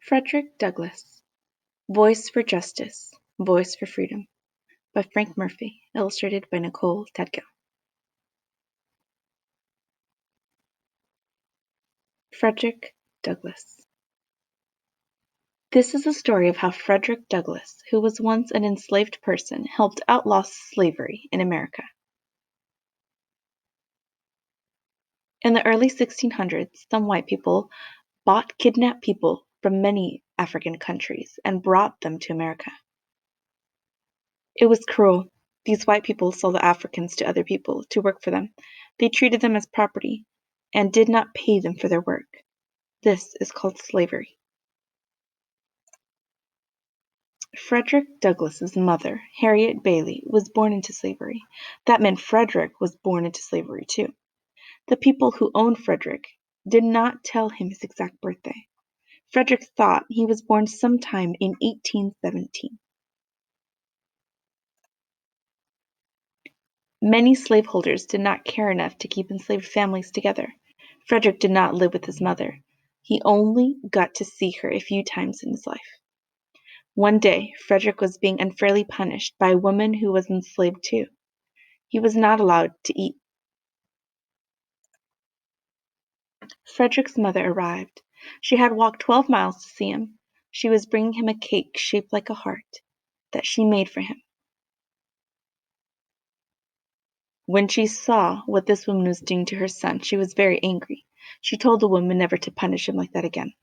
Fredrick Douglass, Voice for Justice, Voice for Freedom, by Frank Murphy, illustrated by Nicole Tedko. Fredrick Douglass. This is a story of how Fredrick Douglass, who was once an enslaved person, helped outlaw slavery in America. In the early 1600s, some white people bought kidnapped people from many African countries and brought them to America. It was cruel. These white people sold the Africans to other people to work for them. They treated them as property and did not pay them for their work. This is called slavery. Fredrick Douglass's mother, Harriet Bailey, was born into slavery. That meant Fredrick was born into slavery too. The people who owned Fredrick did not tell him his exact birthday. Fredrick thought he was born sometime in 1817. Many slaveholders did not care enough to keep enslaved families together. Fredrick did not live with his mother. He only got to see her a few times in his life. One day, Fredrick was being unfairly punished by a woman who was enslaved too. He was not allowed to eat. Fredrick's mother arrived. She had walked 12 miles to see him. She was bringing him a cake shaped like a heart that she made for him. When she saw what this woman was doing to her son, she was very angry. She told the woman never to punish him like that again.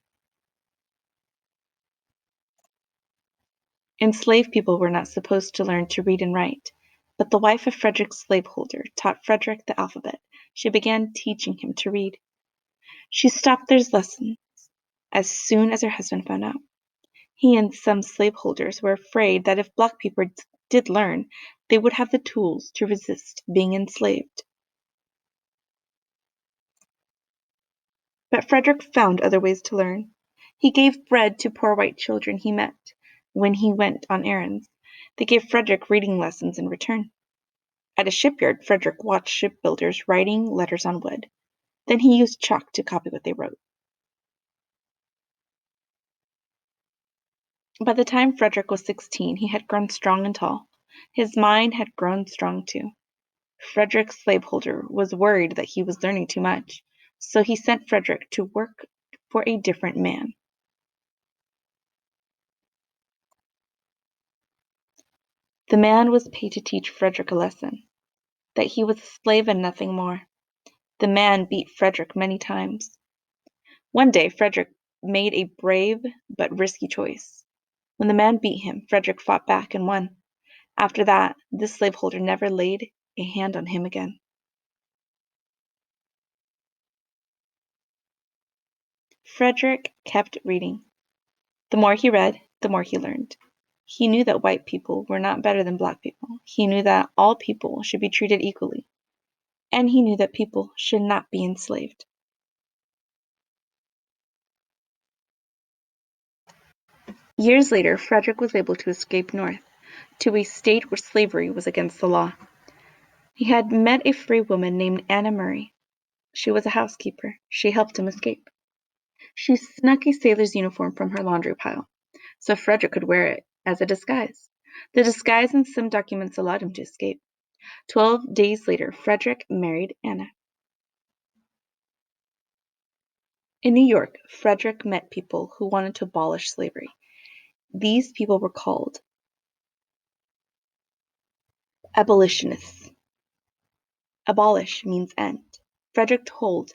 Enslaved people were not supposed to learn to read and write, but the wife of Fredrick's slaveholder taught Fredrick the alphabet. She began teaching him to read. She stopped their lessons as soon as her husband found out. He and some slaveholders were afraid that if black people did learn, they would have the tools to resist being enslaved. But Fredrick found other ways to learn. He gave bread to poor white children he met when he went on errands. They gave Fredrick reading lessons in return. At a shipyard, Fredrick watched shipbuilders writing letters on wood. Then he used chalk to copy what they wrote. By the time Fredrick was 16, he had grown strong and tall. His mind had grown strong too. Fredrick's slaveholder was worried that he was learning too much, so he sent Fredrick to work for a different man. The man was paid to teach Fredrick a lesson, that he was a slave and nothing more. The man beat Fredrick many times. One day, Fredrick made a brave but risky choice. When the man beat him, Fredrick fought back and won. After that, this slaveholder never laid a hand on him again. Fredrick kept reading. The more he read, the more he learned. He knew that white people were not better than black people. He knew that all people should be treated equally. And he knew that people should not be enslaved. Years later, Fredrick was able to escape north, to a state where slavery was against the law. He had met a free woman named Anna Murray. She was a housekeeper. She helped him escape. She snuck a sailor's uniform from her laundry pile, so Fredrick could wear it as a disguise. The disguise and some documents allowed him to escape. 12 days later, Fredrick married Anna. In New York, Fredrick met people who wanted to abolish slavery. These people were called abolitionists. Abolish means end. Fredrick told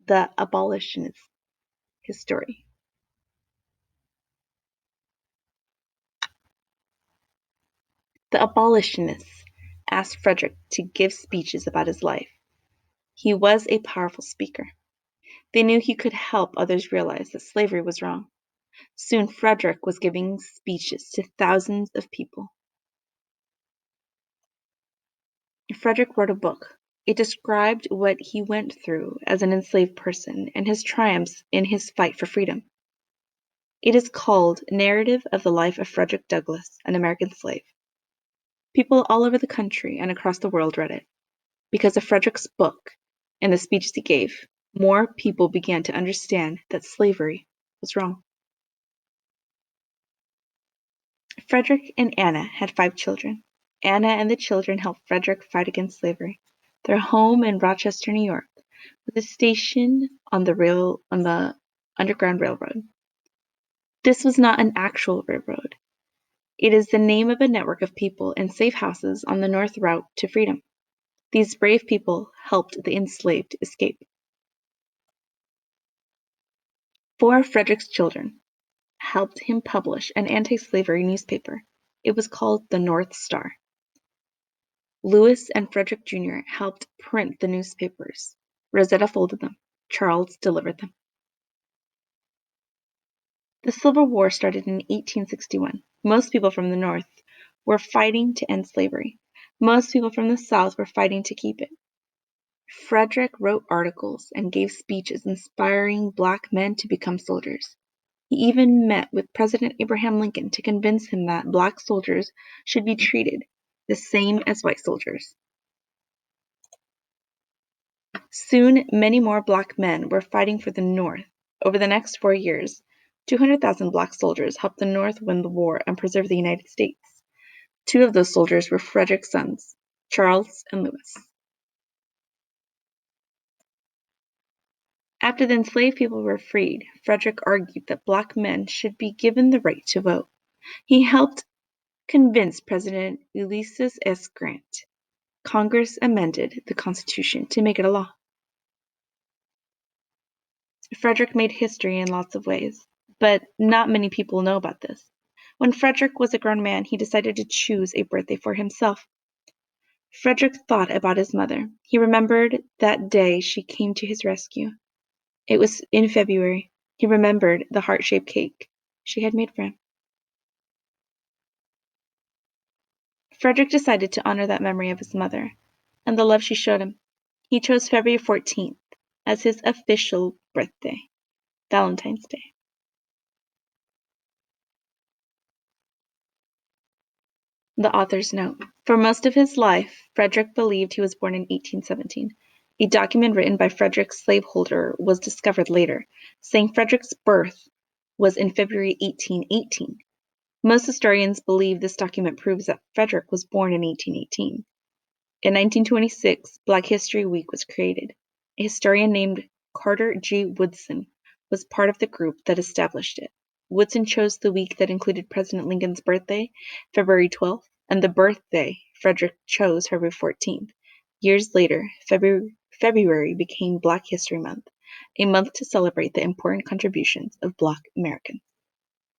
the abolitionists his story. The abolitionists asked Fredrick to give speeches about his life. He was a powerful speaker. They knew he could help others realize that slavery was wrong. Soon Fredrick was giving speeches to thousands of people. Fredrick wrote a book. It described what he went through as an enslaved person and his triumphs in his fight for freedom. It is called Narrative of the Life of Fredrick Douglass, an American Slave. People all over the country and across the world read it. Because of Fredrick's book and the speeches he gave, more people began to understand that slavery was wrong. Frederick and Anna had 5 children. Anna and the children helped Frederick fight against slavery. Their home in Rochester, New York, was a station on the Underground Railroad. This was not an actual railroad. It is the name of a network of people and safe houses on the north route to freedom. These brave people helped the enslaved escape. 4 of Frederick's children helped him publish an anti-slavery newspaper. It was called the North Star. Lewis and Frederick Jr. helped print the newspapers. Rosetta folded them. Charles delivered them. The Civil War started in 1861. Most people from the North were fighting to end slavery. Most people from the South were fighting to keep it. Frederick wrote articles and gave speeches inspiring Black men to become soldiers. He even met with President Abraham Lincoln to convince him that Black soldiers should be treated the same as white soldiers. Soon, many more Black men were fighting for the North. Over the next 4 years, 200,000 Black soldiers helped the North win the war and preserve the United States. 2 of those soldiers were Frederick's sons, Charles and Lewis. After the enslaved people were freed, Frederick argued that Black men should be given the right to vote. He helped convince President Ulysses S. Grant. Congress amended the Constitution to make it a law. Frederick made history in lots of ways, but not many people know about this. When Frederick was a grown man, he decided to choose a birthday for himself. Frederick thought about his mother. He remembered that day she came to his rescue. It was in February. He remembered the heart-shaped cake she had made for him. Frederick decided to honor that memory of his mother and the love she showed him. He chose February 14th as his official birthday, Valentine's Day. The author's note. For most of his life, Frederick believed he was born in 1817. A document written by Frederick's slaveholder was discovered later, saying Frederick's birth was in February 1818. Most historians believe this document proves that Frederick was born in 1818. In 1926, Black History Week was created. A historian named Carter G. Woodson was part of the group that established it. Woodson chose the week that included President Lincoln's birthday, February 12th, and the birthday Frederick chose, February 14th. Years later, February became Black History Month, a month to celebrate the important contributions of Black Americans.